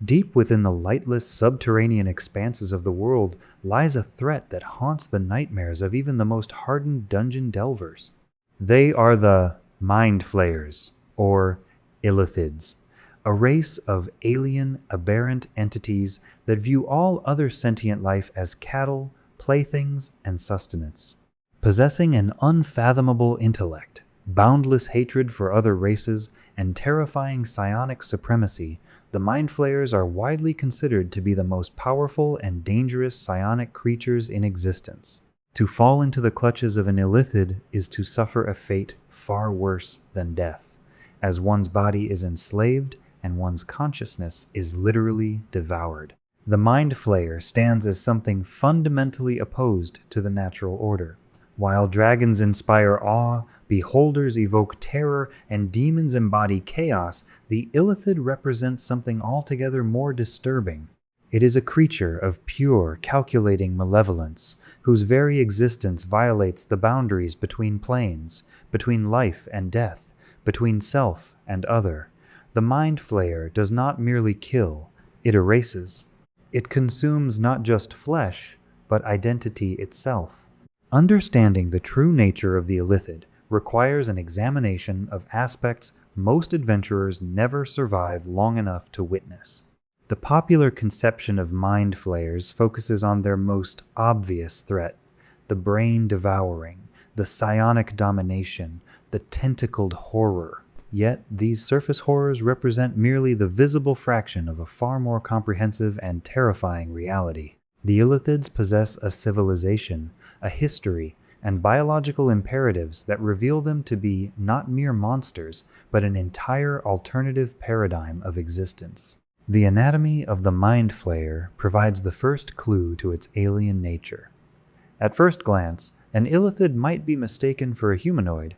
Deep within the lightless subterranean expanses of the world lies a threat that haunts the nightmares of even the most hardened dungeon delvers. They are the Mind Flayers, or Illithids, a race of alien, aberrant entities that view all other sentient life as cattle, playthings, and sustenance. Possessing an unfathomable intellect, boundless hatred for other races, and terrifying psionic supremacy, the Mind Flayers are widely considered to be the most powerful and dangerous psionic creatures in existence. To fall into the clutches of an Illithid is to suffer a fate far worse than death, as one's body is enslaved and one's consciousness is literally devoured. The Mind Flayer stands as something fundamentally opposed to the natural order. While dragons inspire awe, beholders evoke terror, and demons embody chaos, the Illithid represents something altogether more disturbing. It is a creature of pure, calculating malevolence, whose very existence violates the boundaries between planes, between life and death, between self and other. The Mind Flayer does not merely kill, it erases. It consumes not just flesh, but identity itself. Understanding the true nature of the Illithid requires an examination of aspects most adventurers never survive long enough to witness. The popular conception of Mind Flayers focuses on their most obvious threat, the brain devouring, the psionic domination, the tentacled horror. Yet these surface horrors represent merely the visible fraction of a far more comprehensive and terrifying reality. The Illithids possess a civilization, a history, and biological imperatives that reveal them to be not mere monsters, but an entire alternative paradigm of existence. The anatomy of the Mind Flayer provides the first clue to its alien nature. At first glance, an Illithid might be mistaken for a humanoid,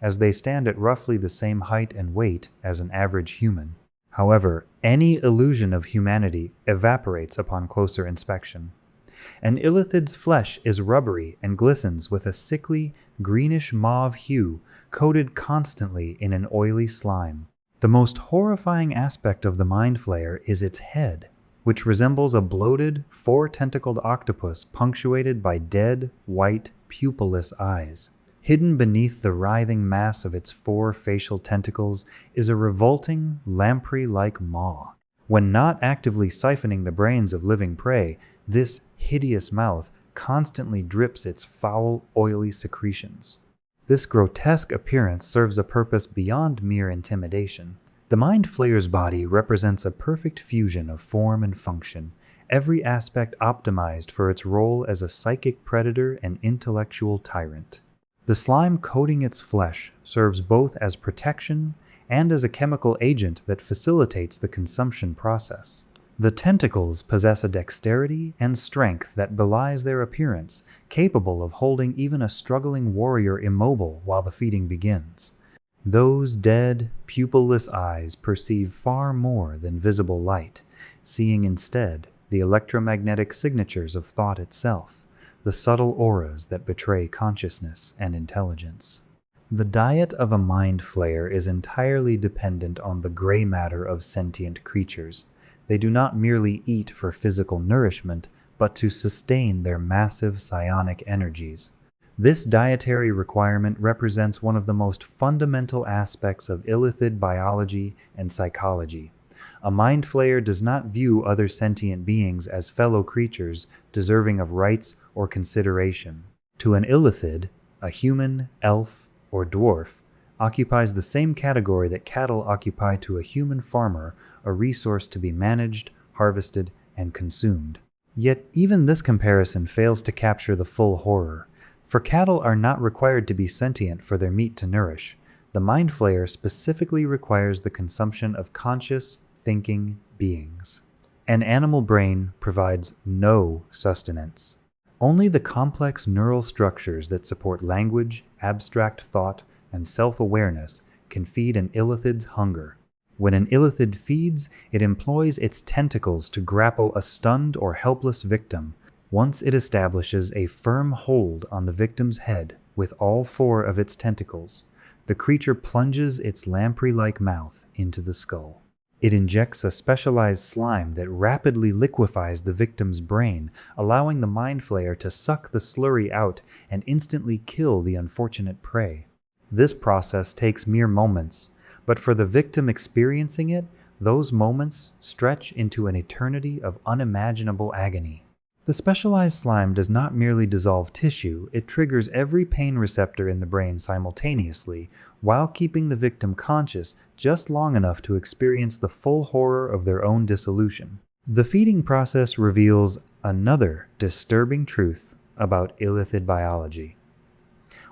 as they stand at roughly the same height and weight as an average human. However, any illusion of humanity evaporates upon closer inspection. An Illithid's flesh is rubbery and glistens with a sickly, greenish-mauve hue coated constantly in an oily slime. The most horrifying aspect of the Mind Flayer is its head, which resembles a bloated, four-tentacled octopus punctuated by dead, white, pupilless eyes. Hidden beneath the writhing mass of its four facial tentacles is a revolting, lamprey-like maw. When not actively siphoning the brains of living prey, this hideous mouth constantly drips its foul, oily secretions. This grotesque appearance serves a purpose beyond mere intimidation. The Mind Flayer's body represents a perfect fusion of form and function, every aspect optimized for its role as a psychic predator and intellectual tyrant. The slime coating its flesh serves both as protection and as a chemical agent that facilitates the consumption process. The tentacles possess a dexterity and strength that belies their appearance, capable of holding even a struggling warrior immobile while the feeding begins. Those dead, pupilless eyes perceive far more than visible light, seeing instead the electromagnetic signatures of thought itself, the subtle auras that betray consciousness and intelligence. The diet of a Mind Flayer is entirely dependent on the gray matter of sentient creatures. They do not merely eat for physical nourishment, but to sustain their massive psionic energies. This dietary requirement represents one of the most fundamental aspects of Illithid biology and psychology. A Mind Flayer does not view other sentient beings as fellow creatures deserving of rights or consideration. To an Illithid, a human, elf, or dwarf occupies the same category that cattle occupy to a human farmer, a resource to be managed, harvested, and consumed. Yet even this comparison fails to capture the full horror, for cattle are not required to be sentient for their meat to nourish. The Mind Flayer specifically requires the consumption of conscious, thinking beings. An animal brain provides no sustenance. Only the complex neural structures that support language, abstract thought, and self-awareness can feed an Illithid's hunger. When an Illithid feeds, it employs its tentacles to grapple a stunned or helpless victim. Once it establishes a firm hold on the victim's head with all four of its tentacles, the creature plunges its lamprey-like mouth into the skull. It injects a specialized slime that rapidly liquefies the victim's brain, allowing the mind flayer to suck the slurry out and instantly kill the unfortunate prey. This process takes mere moments, but for the victim experiencing it, those moments stretch into an eternity of unimaginable agony. The specialized slime does not merely dissolve tissue, it triggers every pain receptor in the brain simultaneously, while keeping the victim conscious just long enough to experience the full horror of their own dissolution. The feeding process reveals another disturbing truth about illithid biology.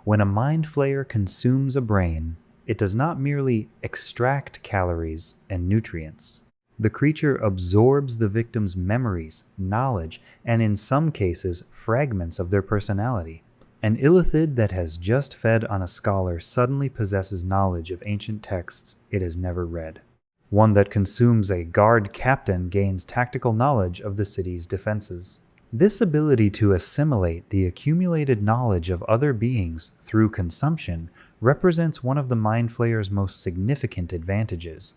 When a mind flayer consumes a brain, it does not merely extract calories and nutrients. The creature absorbs the victim's memories, knowledge, and in some cases, fragments of their personality. An illithid that has just fed on a scholar suddenly possesses knowledge of ancient texts it has never read. One that consumes a guard captain gains tactical knowledge of the city's defenses. This ability to assimilate the accumulated knowledge of other beings through consumption represents one of the mind flayer's most significant advantages.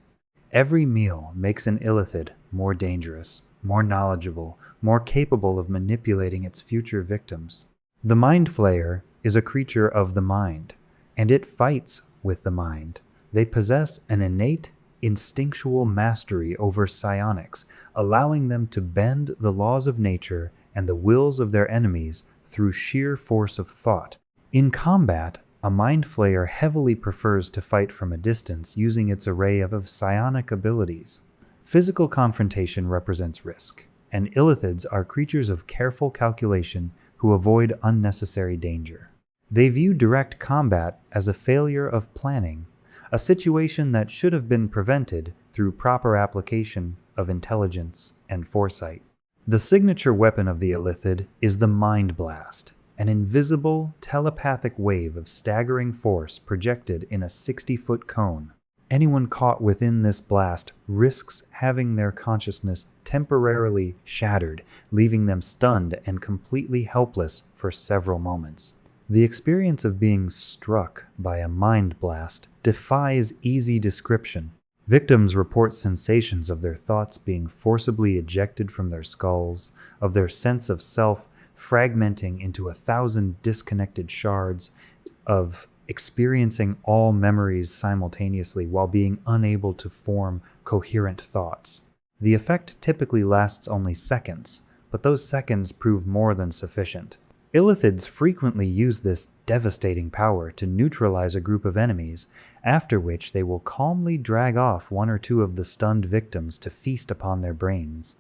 Every meal makes an illithid more dangerous, more knowledgeable, more capable of manipulating its future victims. The mind flayer is a creature of the mind, and it fights with the mind. They possess an innate, instinctual mastery over psionics, allowing them to bend the laws of nature and the wills of their enemies through sheer force of thought. In combat, a mind flayer heavily prefers to fight from a distance using its array of psionic abilities. Physical confrontation represents risk, and illithids are creatures of careful calculation who avoid unnecessary danger. They view direct combat as a failure of planning, a situation that should have been prevented through proper application of intelligence and foresight. The signature weapon of the illithid is the Mind Blast, an invisible, telepathic wave of staggering force projected in a 60-foot cone. Anyone caught within this blast risks having their consciousness temporarily shattered, leaving them stunned and completely helpless for several moments. The experience of being struck by a mind blast defies easy description. Victims report sensations of their thoughts being forcibly ejected from their skulls, of their sense of self fragmenting into 1,000 disconnected shards, of experiencing all memories simultaneously while being unable to form coherent thoughts. The effect typically lasts only seconds, but those seconds prove more than sufficient. Illithids frequently use this devastating power to neutralize a group of enemies, after which they will calmly drag off one or two of the stunned victims to feast upon their brains.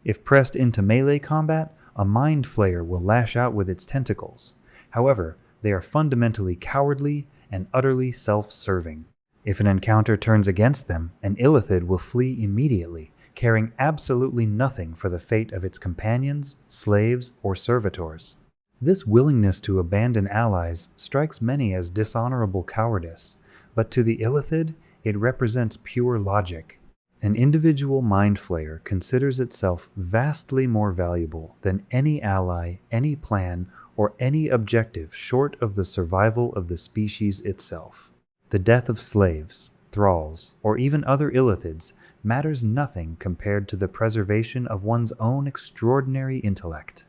If pressed into melee combat, a mind flayer will lash out with its tentacles. However, they are fundamentally cowardly and utterly self-serving. If an encounter turns against them, an illithid will flee immediately, caring absolutely nothing for the fate of its companions, slaves, or servitors. This willingness to abandon allies strikes many as dishonorable cowardice, but to the illithid, it represents pure logic. An individual mind flayer considers itself vastly more valuable than any ally, any plan, or any objective short of the survival of the species itself. The death of slaves, thralls, or even other illithids matters nothing compared to the preservation of one's own extraordinary intellect.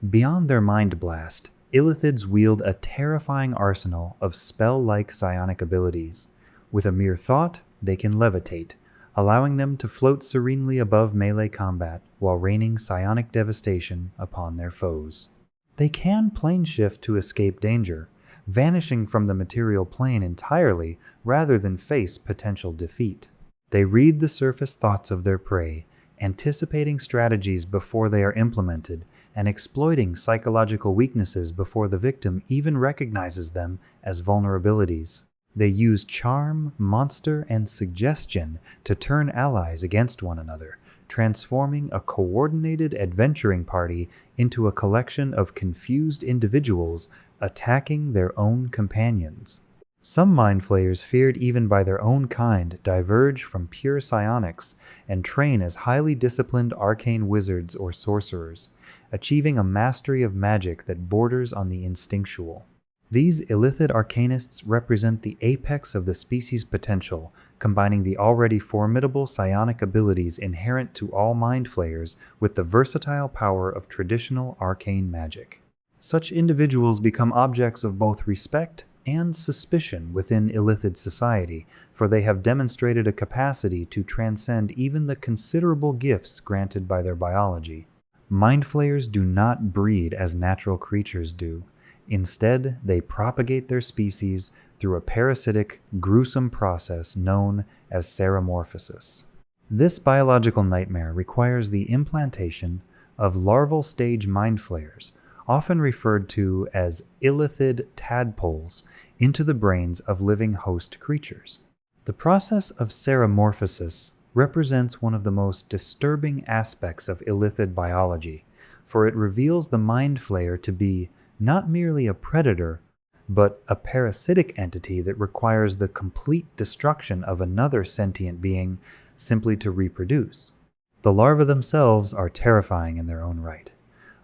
Beyond their mind blast, illithids wield a terrifying arsenal of spell-like psionic abilities. With a mere thought, they can levitate, allowing them to float serenely above melee combat while raining psionic devastation upon their foes. They can plane shift to escape danger, vanishing from the material plane entirely rather than face potential defeat. They read the surface thoughts of their prey, anticipating strategies before they are implemented, and exploiting psychological weaknesses before the victim even recognizes them as vulnerabilities. They use charm, monster, and suggestion to turn allies against one another, transforming a coordinated adventuring party into a collection of confused individuals attacking their own companions. Some mind flayers, feared even by their own kind, diverge from pure psionics and train as highly disciplined arcane wizards or sorcerers, achieving a mastery of magic that borders on the instinctual. These illithid arcanists represent the apex of the species' potential, combining the already formidable psionic abilities inherent to all mind flayers with the versatile power of traditional arcane magic. Such individuals become objects of both respect and suspicion within illithid society, for they have demonstrated a capacity to transcend even the considerable gifts granted by their biology. Mind flayers do not breed as natural creatures do. Instead, they propagate their species through a parasitic, gruesome process known as seromorphosis. This biological nightmare requires the implantation of larval stage mind flayers, often referred to as illithid tadpoles, into the brains of living host creatures. The process of seromorphosis represents one of the most disturbing aspects of illithid biology, for it reveals the mind flayer to be not merely a predator, but a parasitic entity that requires the complete destruction of another sentient being simply to reproduce. The larvae themselves are terrifying in their own right.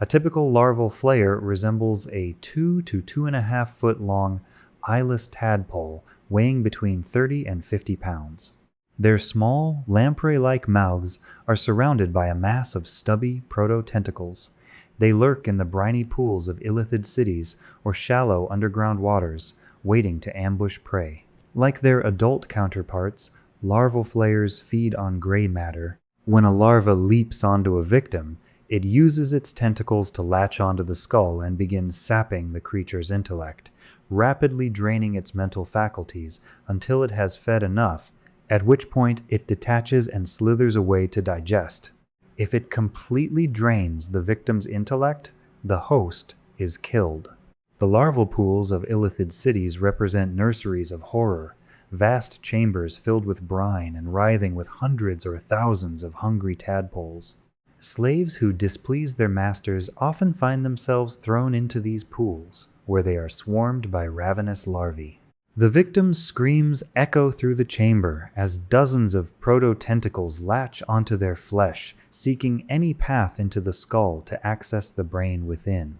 A typical larval flayer resembles a 2 to 2.5 foot long eyeless tadpole weighing between 30 and 50 pounds. Their small, lamprey-like mouths are surrounded by a mass of stubby proto-tentacles. They lurk in the briny pools of illithid cities or shallow underground waters, waiting to ambush prey. Like their adult counterparts, larval flayers feed on gray matter. When a larva leaps onto a victim, it uses its tentacles to latch onto the skull and begins sapping the creature's intellect, rapidly draining its mental faculties until it has fed enough, at which point it detaches and slithers away to digest. If it completely drains the victim's intellect, the host is killed. The larval pools of illithid cities represent nurseries of horror, vast chambers filled with brine and writhing with hundreds or thousands of hungry tadpoles. Slaves who displease their masters often find themselves thrown into these pools, where they are swarmed by ravenous larvae. The victim's screams echo through the chamber as dozens of proto-tentacles latch onto their flesh, seeking any path into the skull to access the brain within.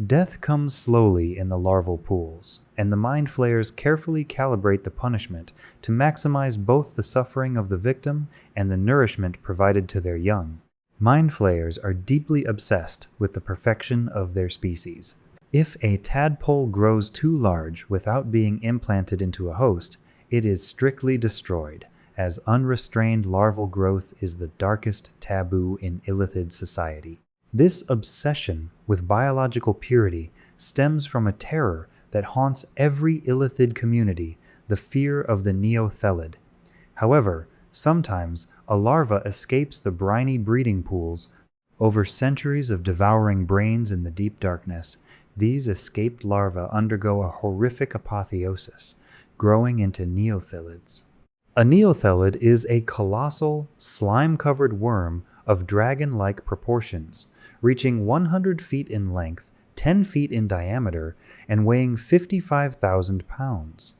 Death comes slowly in the larval pools, and the mind flayers carefully calibrate the punishment to maximize both the suffering of the victim and the nourishment provided to their young. Mind flayers are deeply obsessed with the perfection of their species. If a tadpole grows too large without being implanted into a host, it is strictly destroyed, as unrestrained larval growth is the darkest taboo in illithid society. This obsession with biological purity stems from a terror that haunts every illithid community, the fear of the neothelid. However, sometimes a larva escapes the briny breeding pools. Over centuries of devouring brains in the deep darkness, these escaped larvae undergo a horrific apotheosis, growing into neothelids. A neothelid is a colossal, slime-covered worm of dragon-like proportions, reaching 100 feet in length, 10 feet in diameter, and weighing 55,000 pounds.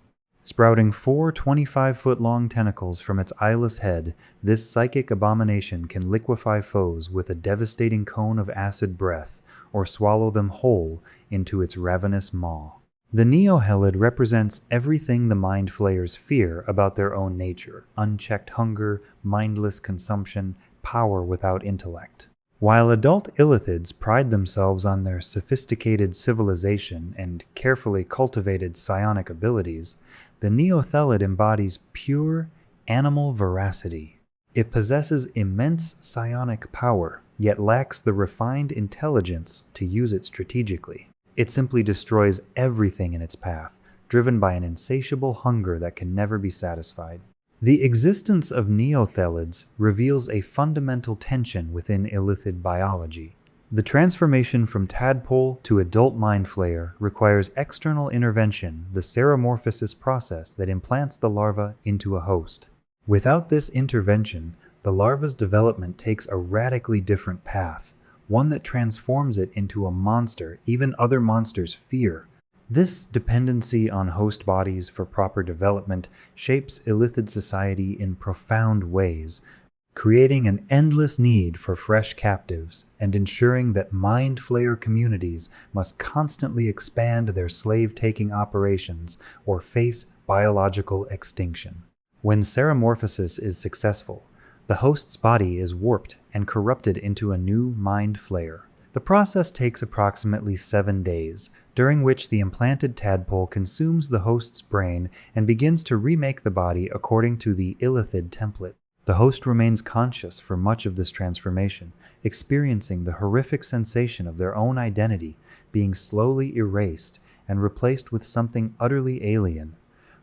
Sprouting 4 25-foot-long tentacles from its eyeless head, this psychic abomination can liquefy foes with a devastating cone of acid breath, or swallow them whole into its ravenous maw. The neohelid represents everything the mind flayers fear about their own nature: unchecked hunger, mindless consumption, power without intellect. While adult illithids pride themselves on their sophisticated civilization and carefully cultivated psionic abilities, the neothelid embodies pure animal veracity. It possesses immense psionic power, yet lacks the refined intelligence to use it strategically. It simply destroys everything in its path, driven by an insatiable hunger that can never be satisfied. The existence of neothelids reveals a fundamental tension within illithid biology. The transformation from tadpole to adult mind flayer requires external intervention, the seromorphosis process that implants the larva into a host. Without this intervention, the larva's development takes a radically different path, one that transforms it into a monster even other monsters fear. This dependency on host bodies for proper development shapes illithid society in profound ways. creating an endless need for fresh captives and ensuring that Mind Flayer communities must constantly expand their slave-taking operations or face biological extinction. When seramorphosis is successful, the host's body is warped and corrupted into a new Mind Flayer. The process takes approximately 7 days, during which the implanted tadpole consumes the host's brain and begins to remake the body according to the illithid template. The host remains conscious for much of this transformation, experiencing the horrific sensation of their own identity being slowly erased and replaced with something utterly alien.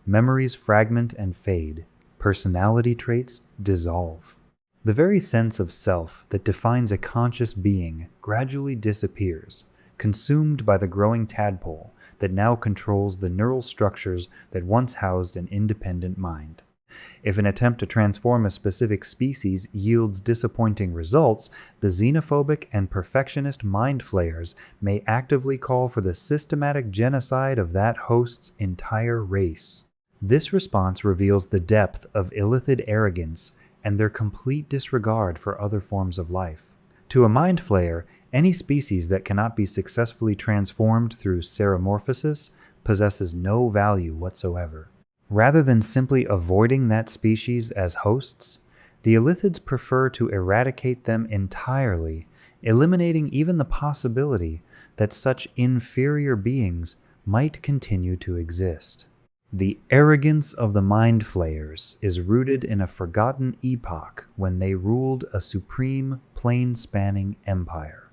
Memories fragment and fade. Personality traits dissolve. The very sense of self that defines a conscious being gradually disappears, consumed by the growing tadpole that now controls the neural structures that once housed an independent mind. If an attempt to transform a specific species yields disappointing results, the xenophobic and perfectionist Mind Flayers may actively call for the systematic genocide of that host's entire race. This response reveals the depth of illithid arrogance and their complete disregard for other forms of life. To a Mind Flayer, any species that cannot be successfully transformed through seramorphosis possesses no value whatsoever. Rather than simply avoiding that species as hosts, the illithids prefer to eradicate them entirely, eliminating even the possibility that such inferior beings might continue to exist. The arrogance of the Mind Flayers is rooted in a forgotten epoch when they ruled a supreme, plane-spanning empire.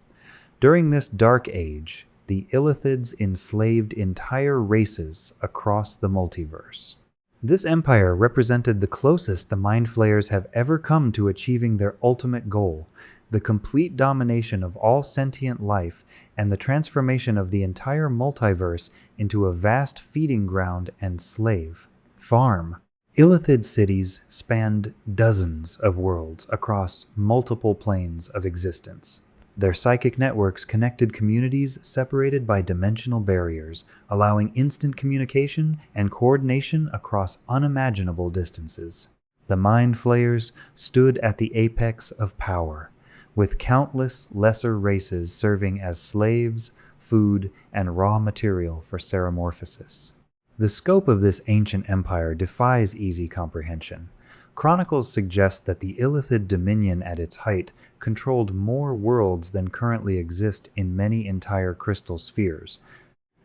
During this dark age, the illithids enslaved entire races across the multiverse. This empire represented the closest the Mind Flayers have ever come to achieving their ultimate goal, the complete domination of all sentient life and the transformation of the entire multiverse into a vast feeding ground and slave farm. Illithid cities spanned dozens of worlds across multiple planes of existence. Their psychic networks connected communities separated by dimensional barriers, allowing instant communication and coordination across unimaginable distances. The Mind Flayers stood at the apex of power, with countless lesser races serving as slaves, food, and raw material for seramorphosis. The scope of this ancient empire defies easy comprehension. Chronicles suggest that the illithid dominion at its height controlled more worlds than currently exist in many entire crystal spheres.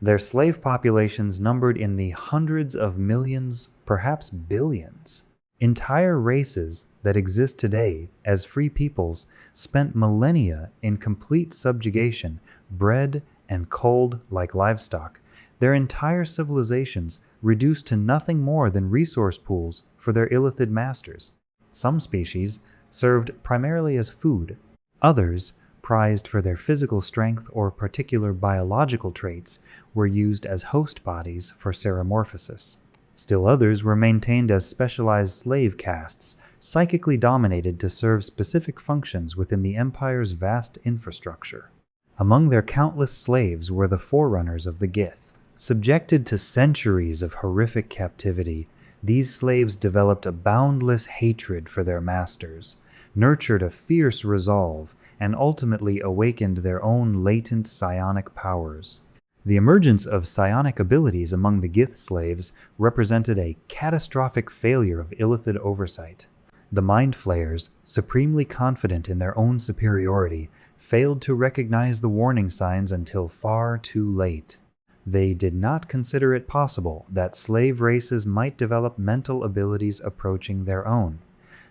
Their slave populations numbered in the hundreds of millions, perhaps billions. Entire races that exist today as free peoples spent millennia in complete subjugation, bred and culled like livestock, their entire civilizations reduced to nothing more than resource pools for their illithid masters. Some species served primarily as food. Others, prized for their physical strength or particular biological traits, were used as host bodies for seramorphosis. Still others were maintained as specialized slave castes, psychically dominated to serve specific functions within the Empire's vast infrastructure. Among their countless slaves were the forerunners of the Gith. Subjected to centuries of horrific captivity, these slaves developed a boundless hatred for their masters, nurtured a fierce resolve, and ultimately awakened their own latent psionic powers. The emergence of psionic abilities among the Gith slaves represented a catastrophic failure of illithid oversight. The Mind Flayers, supremely confident in their own superiority, failed to recognize the warning signs until far too late. They did not consider it possible that slave races might develop mental abilities approaching their own.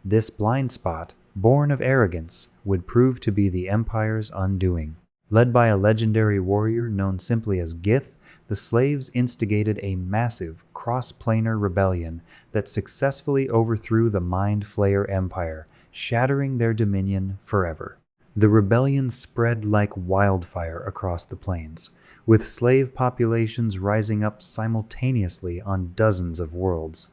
This blind spot, born of arrogance, would prove to be the Empire's undoing. Led by a legendary warrior known simply as Gith, the slaves instigated a massive cross-planar rebellion that successfully overthrew the Mind Flayer Empire, shattering their dominion forever. The rebellion spread like wildfire across the plains, with slave populations rising up simultaneously on dozens of worlds.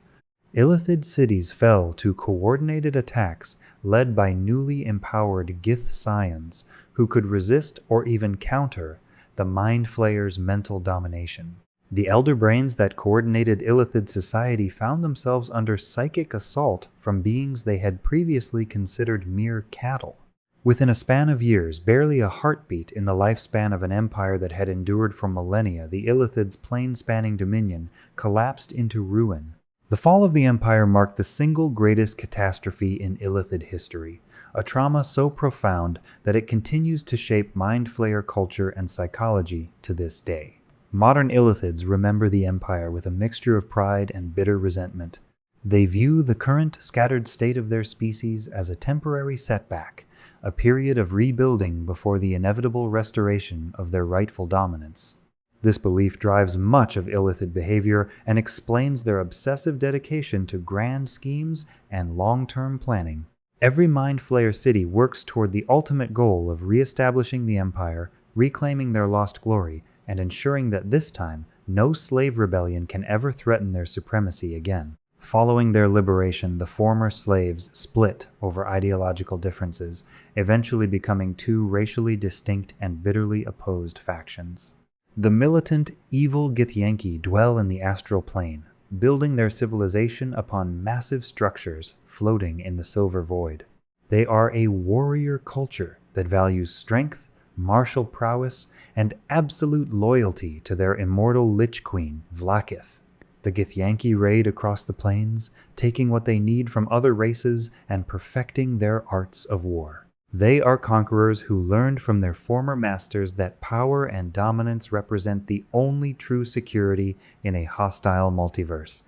Illithid cities fell to coordinated attacks led by newly empowered Gith scions who could resist or even counter the Mind Flayer's mental domination. The elder brains that coordinated Illithid society found themselves under psychic assault from beings they had previously considered mere cattle. Within a span of years, barely a heartbeat in the lifespan of an empire that had endured for millennia, the Illithid's plane-spanning dominion collapsed into ruin. The fall of the empire marked the single greatest catastrophe in Illithid history, a trauma so profound that it continues to shape Mind Flayer culture and psychology to this day. Modern Illithids remember the empire with a mixture of pride and bitter resentment. They view the current scattered state of their species as a temporary setback, a period of rebuilding before the inevitable restoration of their rightful dominance. This belief drives much of Illithid behavior and explains their obsessive dedication to grand schemes and long-term planning. Every Mind Flayer city works toward the ultimate goal of re-establishing the empire, reclaiming their lost glory, and ensuring that this time no slave rebellion can ever threaten their supremacy again. Following their liberation, the former slaves split over ideological differences, eventually becoming two racially distinct and bitterly opposed factions. The militant, evil Githyanki dwell in the astral plane, building their civilization upon massive structures floating in the silver void. They are a warrior culture that values strength, martial prowess, and absolute loyalty to their immortal Lich Queen, Vlaakith. The Githyanki raid across the plains, taking what they need from other races and perfecting their arts of war. They are conquerors who learned from their former masters that power and dominance represent the only true security in a hostile multiverse.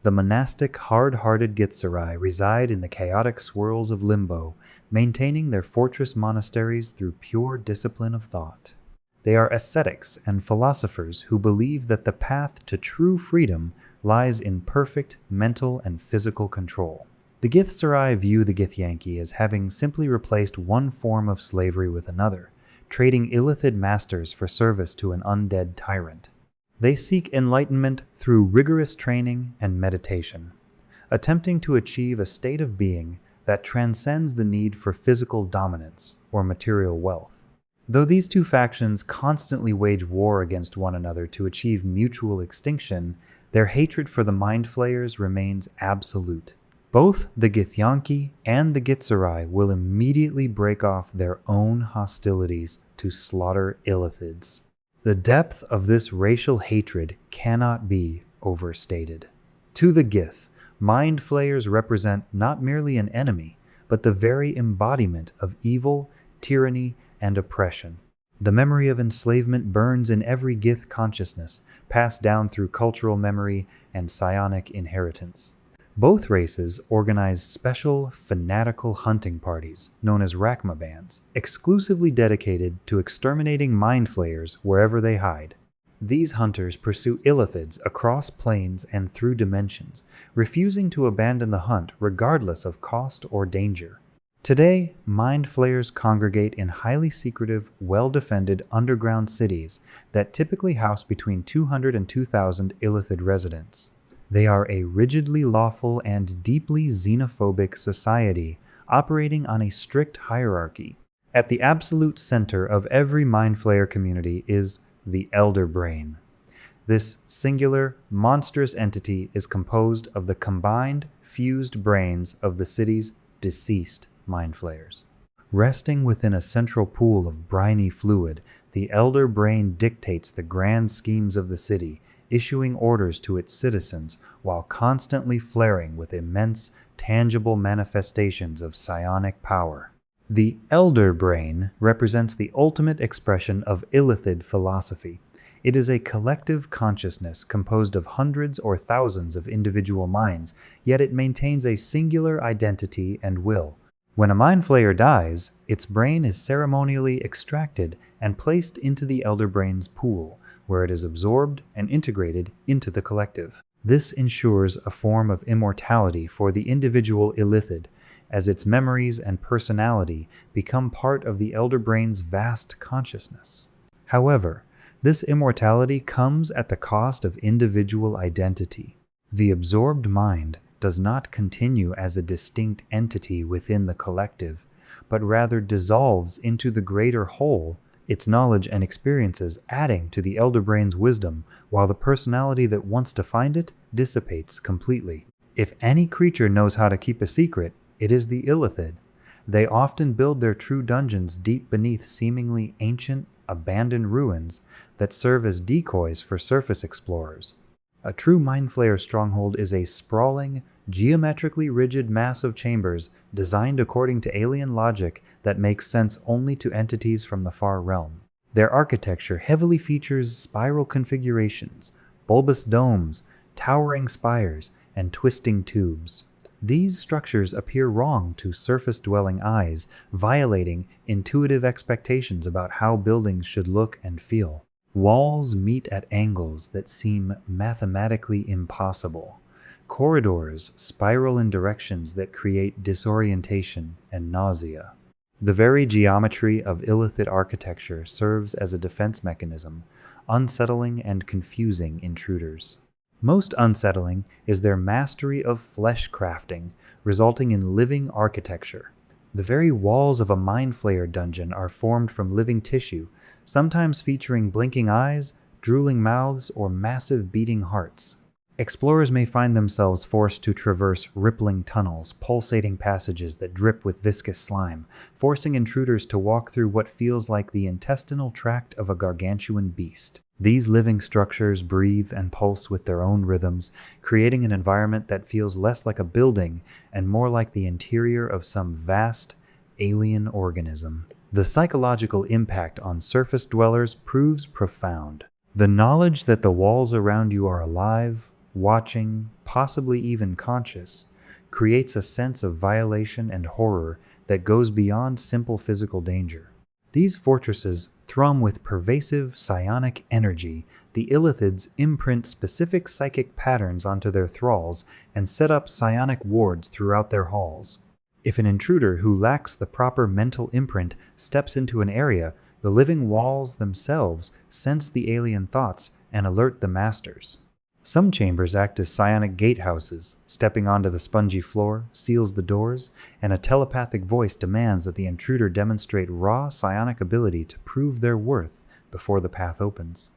The monastic, hard-hearted Githzerai reside in the chaotic swirls of limbo, maintaining their fortress monasteries through pure discipline of thought. They are ascetics and philosophers who believe that the path to true freedom lies in perfect mental and physical control. The Githzerai view the Githyanki as having simply replaced one form of slavery with another, trading Illithid masters for service to an undead tyrant. They seek enlightenment through rigorous training and meditation, attempting to achieve a state of being that transcends the need for physical dominance or material wealth. Though these two factions constantly wage war against one another to achieve mutual extinction, their hatred for the Mind Flayers remains absolute. Both the Githyanki and the Githzerai will immediately break off their own hostilities to slaughter Illithids. The depth of this racial hatred cannot be overstated. To the Gith, Mind Flayers represent not merely an enemy, but the very embodiment of evil, tyranny, and oppression. The memory of enslavement burns in every Gith consciousness, passed down through cultural memory and psionic inheritance. Both races organize special, fanatical hunting parties, known as Rakma bands, exclusively dedicated to exterminating Mind Flayers wherever they hide. These hunters pursue Illithids across planes and through dimensions, refusing to abandon the hunt regardless of cost or danger. Today, Mind Flayers congregate in highly secretive, well-defended underground cities that typically house between 200 and 2,000 Illithid residents. They are a rigidly lawful and deeply xenophobic society, operating on a strict hierarchy. At the absolute center of every Mind Flayer community is the Elder Brain. This singular, monstrous entity is composed of the combined, fused brains of the city's deceased Mind Flayers. Resting within a central pool of briny fluid, the Elder Brain dictates the grand schemes of the city, issuing orders to its citizens while constantly flaring with immense, tangible manifestations of psionic power. The Elder Brain represents the ultimate expression of Illithid philosophy. It is a collective consciousness composed of hundreds or thousands of individual minds, yet it maintains a singular identity and will. When a Mind Flayer dies, its brain is ceremonially extracted and placed into the Elder Brain's pool, where it is absorbed and integrated into the collective. This ensures a form of immortality for the individual Illithid, as its memories and personality become part of the Elder Brain's vast consciousness. However, this immortality comes at the cost of individual identity. The absorbed mind does not continue as a distinct entity within the collective, but rather dissolves into the greater whole, its knowledge and experiences adding to the elder brain's wisdom, while the personality that wants to find it dissipates completely. If any creature knows how to keep a secret, it is the illithid. They often build their true dungeons deep beneath seemingly ancient, abandoned ruins that serve as decoys for surface explorers. A true Mind Flayer stronghold is a sprawling, geometrically rigid mass of chambers designed according to alien logic that makes sense only to entities from the far realm. Their architecture heavily features spiral configurations, bulbous domes, towering spires, and twisting tubes. These structures appear wrong to surface-dwelling eyes, violating intuitive expectations about how buildings should look and feel. Walls meet at angles that seem mathematically impossible. Corridors spiral in directions that create disorientation and nausea. The very geometry of illithid architecture serves as a defense mechanism, unsettling and confusing intruders. Most unsettling is their mastery of flesh crafting, resulting in living architecture. The very walls of a Mind Flayer dungeon are formed from living tissue, sometimes featuring blinking eyes, drooling mouths, or massive beating hearts. Explorers may find themselves forced to traverse rippling tunnels, pulsating passages that drip with viscous slime, forcing intruders to walk through what feels like the intestinal tract of a gargantuan beast. These living structures breathe and pulse with their own rhythms, creating an environment that feels less like a building and more like the interior of some vast, alien organism. The psychological impact on surface dwellers proves profound. The knowledge that the walls around you are alive, watching, possibly even conscious, creates a sense of violation and horror that goes beyond simple physical danger. These fortresses thrum with pervasive psionic energy. The illithids imprint specific psychic patterns onto their thralls and set up psionic wards throughout their halls. If an intruder who lacks the proper mental imprint steps into an area, the living walls themselves sense the alien thoughts and alert the masters. Some chambers act as psionic gatehouses. Stepping onto the spongy floor seals the doors, and a telepathic voice demands that the intruder demonstrate raw psionic ability to prove their worth before the path opens.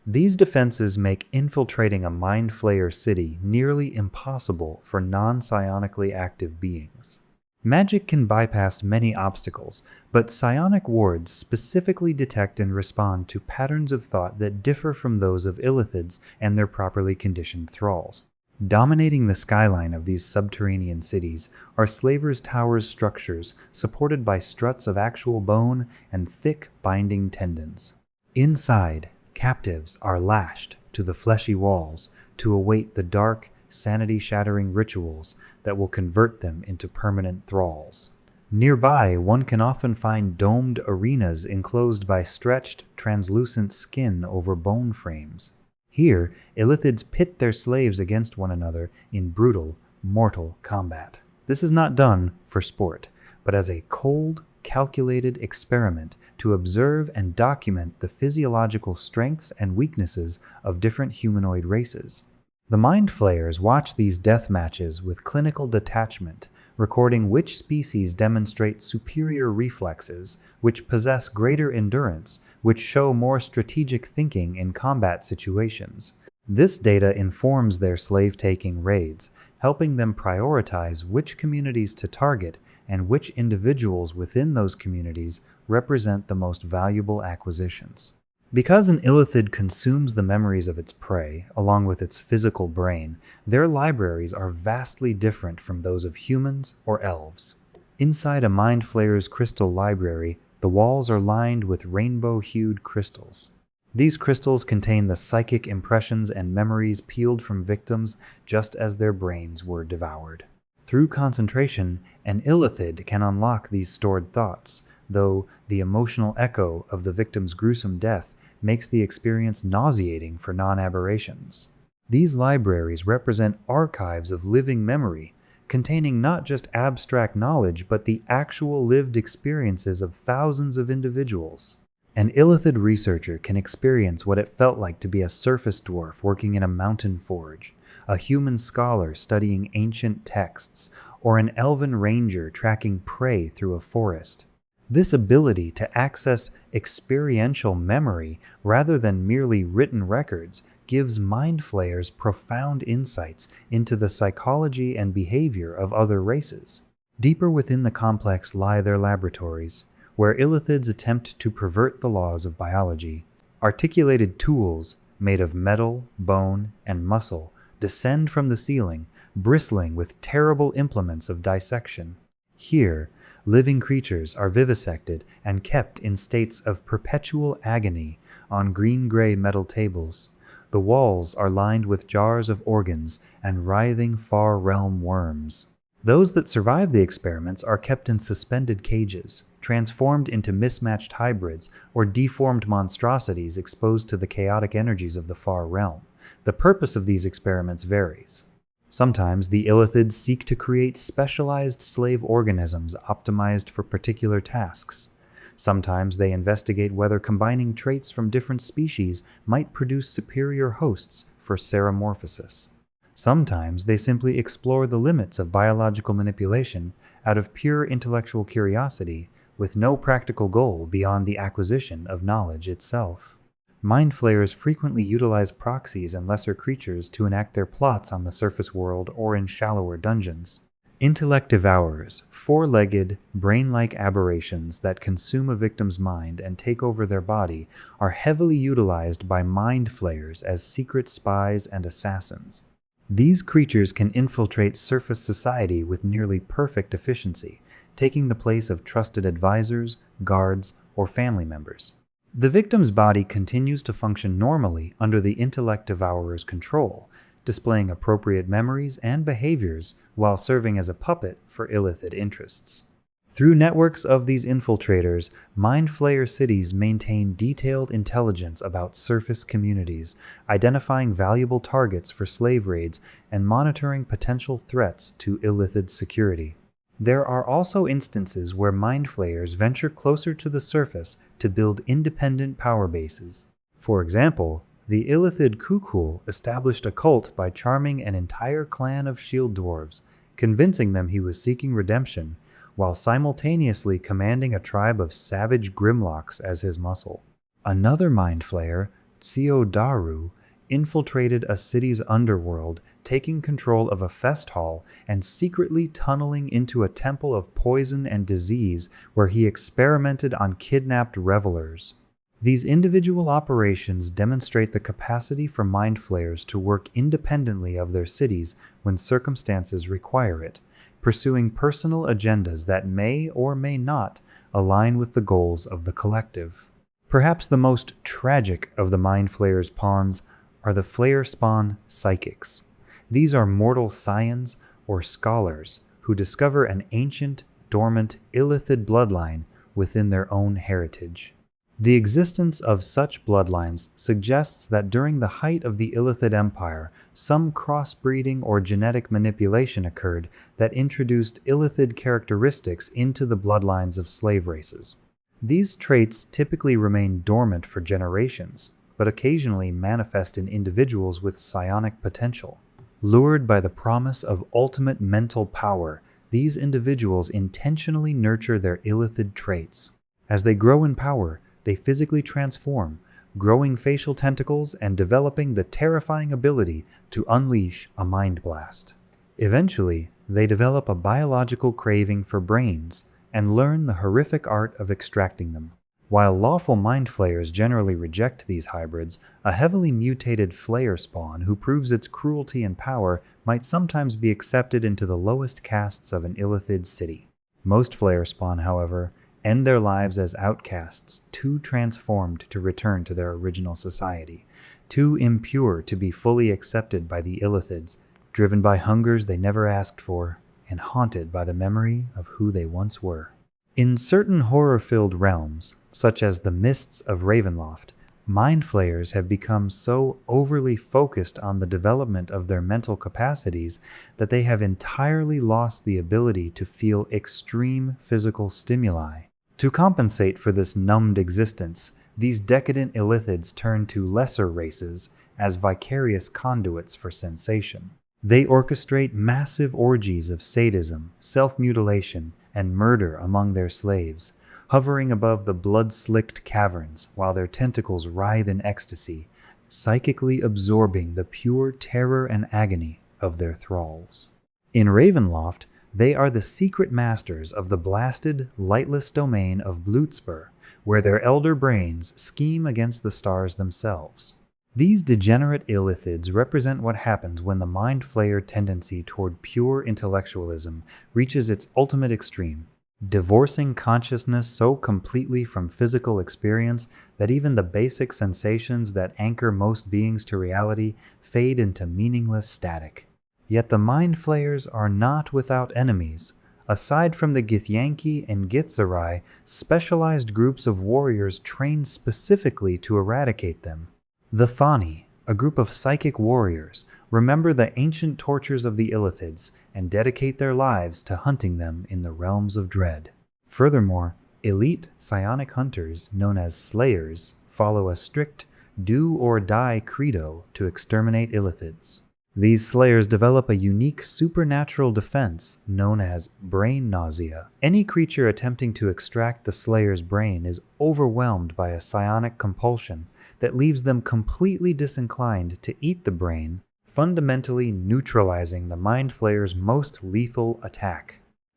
These defenses make infiltrating a Mind Flayer city nearly impossible for non-psionically active beings. Magic can bypass many obstacles, but psionic wards specifically detect and respond to patterns of thought that differ from those of illithids and their properly conditioned thralls. Dominating the skyline of these subterranean cities are Slavers' Towers structures supported by struts of actual bone and thick binding tendons. Inside, captives are lashed to the fleshy walls to await the dark, sanity-shattering rituals that will convert them into permanent thralls. Nearby, one can often find domed arenas enclosed by stretched, translucent skin over bone frames. Here, illithids pit their slaves against one another in brutal, mortal combat. This is not done for sport, but as a cold, calculated experiment to observe and document the physiological strengths and weaknesses of different humanoid races. The Mind Flayers watch these death matches with clinical detachment, recording which species demonstrate superior reflexes, which possess greater endurance, which show more strategic thinking in combat situations. This data informs their slave-taking raids, helping them prioritize which communities to target and which individuals within those communities represent the most valuable acquisitions. Because an illithid consumes the memories of its prey, along with its physical brain, their libraries are vastly different from those of humans or elves. Inside a Mind Flayer's crystal library, the walls are lined with rainbow-hued crystals. These crystals contain the psychic impressions and memories peeled from victims just as their brains were devoured. Through concentration, an illithid can unlock these stored thoughts, though the emotional echo of the victim's gruesome death makes the experience nauseating for non-aberrations. These libraries represent archives of living memory, containing not just abstract knowledge but the actual lived experiences of thousands of individuals. An illithid researcher can experience what it felt like to be a surface dwarf working in a mountain forge, a human scholar studying ancient texts, or an elven ranger tracking prey through a forest. This ability to access experiential memory rather than merely written records gives mind flayers profound insights into the psychology and behavior of other races. Deeper within the complex lie their laboratories, where illithids attempt to pervert the laws of biology. Articulated tools made of metal, bone, and muscle descend from the ceiling, bristling with terrible implements of dissection. Here, living creatures are vivisected and kept in states of perpetual agony on green-gray metal tables. The walls are lined with jars of organs and writhing far-realm worms. Those that survive the experiments are kept in suspended cages, transformed into mismatched hybrids or deformed monstrosities exposed to the chaotic energies of the far realm. The purpose of these experiments varies. Sometimes the illithids seek to create specialized slave organisms optimized for particular tasks. Sometimes they investigate whether combining traits from different species might produce superior hosts for seromorphosis. Sometimes they simply explore the limits of biological manipulation out of pure intellectual curiosity, with no practical goal beyond the acquisition of knowledge itself. Mind flayers frequently utilize proxies and lesser creatures to enact their plots on the surface world or in shallower dungeons. Intellect devourers, four-legged, brain-like aberrations that consume a victim's mind and take over their body, are heavily utilized by mind flayers as secret spies and assassins. These creatures can infiltrate surface society with nearly perfect efficiency, taking the place of trusted advisors, guards, or family members. The victim's body continues to function normally under the intellect devourer's control, displaying appropriate memories and behaviors while serving as a puppet for illithid interests. Through networks of these infiltrators, Mind Flayer cities maintain detailed intelligence about surface communities, identifying valuable targets for slave raids and monitoring potential threats to illithid security. There are also instances where Mind Flayers venture closer to the surface to build independent power bases. For example, the illithid Kukul established a cult by charming an entire clan of shield dwarves, convincing them he was seeking redemption, while simultaneously commanding a tribe of savage Grimlocks as his muscle. Another Mind Flayer, Tsiodaru, infiltrated a city's underworld, taking control of a fest hall and secretly tunneling into a temple of poison and disease where he experimented on kidnapped revelers. These individual operations demonstrate the capacity for Mind Flayers to work independently of their cities when circumstances require it, pursuing personal agendas that may or may not align with the goals of the collective. Perhaps the most tragic of the Mind Flayer's pawns are the Flayer spawn psychics. These are mortal scions or scholars who discover an ancient, dormant, illithid bloodline within their own heritage. The existence of such bloodlines suggests that during the height of the Illithid Empire, some crossbreeding or genetic manipulation occurred that introduced illithid characteristics into the bloodlines of slave races. These traits typically remain dormant for generations, but occasionally manifest in individuals with psionic potential. Lured by the promise of ultimate mental power, these individuals intentionally nurture their illithid traits. As they grow in power, they physically transform, growing facial tentacles and developing the terrifying ability to unleash a mind blast. Eventually, they develop a biological craving for brains and learn the horrific art of extracting them. While lawful Mind Flayers generally reject these hybrids, a heavily mutated Flayer spawn who proves its cruelty and power might sometimes be accepted into the lowest castes of an illithid city. Most Flayer spawn, however, end their lives as outcasts, too transformed to return to their original society, too impure to be fully accepted by the illithids, driven by hungers they never asked for, and haunted by the memory of who they once were. In certain horror-filled realms, such as the Mists of Ravenloft, Mind Flayers have become so overly focused on the development of their mental capacities that they have entirely lost the ability to feel extreme physical stimuli. To compensate for this numbed existence, these decadent illithids turn to lesser races as vicarious conduits for sensation. They orchestrate massive orgies of sadism, self-mutilation, and murder among their slaves, hovering above the blood-slicked caverns while their tentacles writhe in ecstasy, psychically absorbing the pure terror and agony of their thralls. In Ravenloft, they are the secret masters of the blasted, lightless domain of Blutspur, where their elder brains scheme against the stars themselves. These degenerate illithids represent what happens when the Mind Flayer tendency toward pure intellectualism reaches its ultimate extreme, divorcing consciousness so completely from physical experience that even the basic sensations that anchor most beings to reality fade into meaningless static. Yet the Mind Flayers are not without enemies. Aside from the Githyanki and Githzerai, specialized groups of warriors trained specifically to eradicate them. The Thani, a group of psychic warriors, remember the ancient tortures of the illithids and dedicate their lives to hunting them in the realms of dread. Furthermore, elite psionic hunters known as Slayers follow a strict do-or-die credo to exterminate illithids. These Slayers develop a unique supernatural defense known as brain nausea. Any creature attempting to extract the Slayer's brain is overwhelmed by a psionic compulsion that leaves them completely disinclined to eat the brain, fundamentally neutralizing the Mind Flayer's most lethal attack.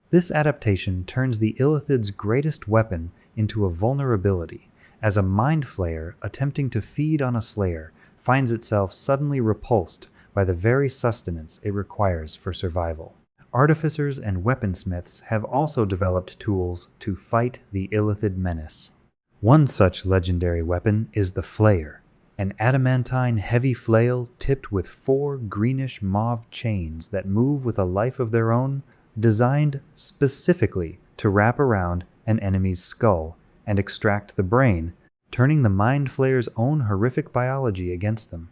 This adaptation turns the illithid's greatest weapon into a vulnerability, as a Mind Flayer attempting to feed on a Slayer finds itself suddenly repulsed by the very sustenance it requires for survival. Artificers and weaponsmiths have also developed tools to fight the illithid menace. One such legendary weapon is the Flayer, an adamantine heavy flail tipped with 4 greenish mauve chains that move with a life of their own, designed specifically to wrap around an enemy's skull and extract the brain, turning the Mind Flayer's own horrific biology against them.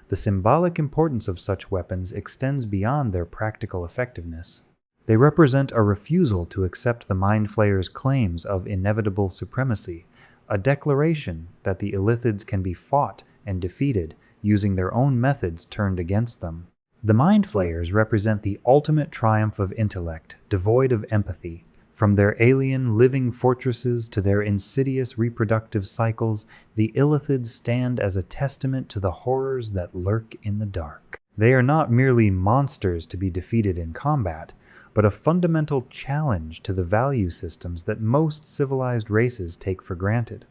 The symbolic importance of such weapons extends beyond their practical effectiveness. They represent a refusal to accept the Mind Flayer's claims of inevitable supremacy, a declaration that the illithids can be fought and defeated using their own methods turned against them. The Mind Flayers represent the ultimate triumph of intellect, devoid of empathy. From their alien living fortresses to their insidious reproductive cycles, the illithids stand as a testament to the horrors that lurk in the dark. They are not merely monsters to be defeated in combat, but a fundamental challenge to the value systems that most civilized races take for granted.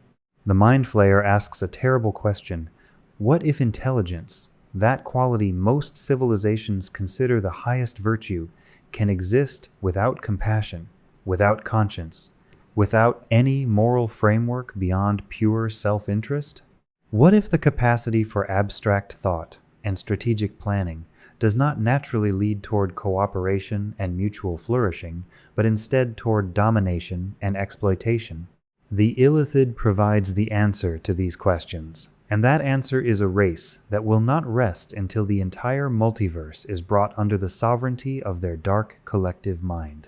The Mind Flayer asks a terrible question: what if intelligence, that quality most civilizations consider the highest virtue, can exist without compassion, without conscience, without any moral framework beyond pure self-interest? What if the capacity for abstract thought and strategic planning does not naturally lead toward cooperation and mutual flourishing, but instead toward domination and exploitation? The illithid provides the answer to these questions, and that answer is a race that will not rest until the entire multiverse is brought under the sovereignty of their dark collective mind.